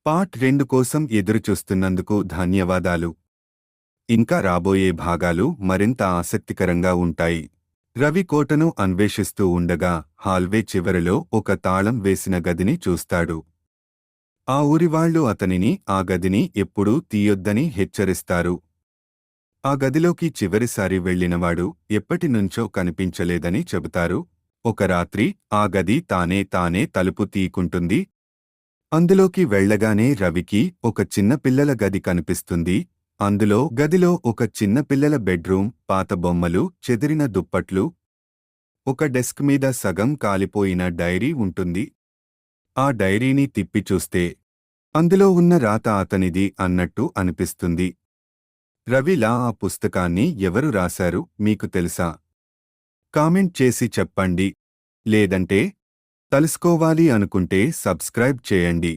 Part 2 కోసం ఎదురుచూస్తున్నందుకు ధన్యవాదాలు. ఇంకా రాబోయే భాగాలు మరింత ఆసక్తికరంగా ఉంటాయి. రవి కోటను అన్వేషిస్తూ ఉండగా హాల్వే చివరలో ఒక తాళం వేసిన గదిని చూస్తాడు. ఆ ఊరివాళ్లు అతనిని ఆ గదిని ఎప్పుడూ తీయొద్దని హెచ్చరిస్తారు. ఆ గదిలోకి చివరిసారి వెళ్ళినవాడు ఎప్పటినుంచో కనిపించలేదని చెబుతారు. ఒక రాత్రి ఆ గది తానే తలుపు తీయకుంటుంది. అందులోకి వెళ్ళగానే రవికి ఒక చిన్న పిల్లల గది కనిపిస్తుంది. గదిలో ఒక చిన్న పిల్లల బెడ్రూమ్, పాత బొమ్మలు, చెదిరిన దుప్పట్లు, ఒక డెస్క్ మీద సగం కాలిపోయిన డైరీ ఉంటుంది. ఆ డైరీని తిప్పి చూస్తే అందులో ఉన్న రాత అతనిది అన్నట్టు అనిపిస్తుంది. రవిలా ఆ పుస్తకాన్ని ఎవరు రాశారు మీకు తెలుసా? కామెంట్ చేసి చెప్పండి. లేదంటే తెలుసుకోవాలి అనుకుంటే సబ్స్క్రైబ్ చేయండి.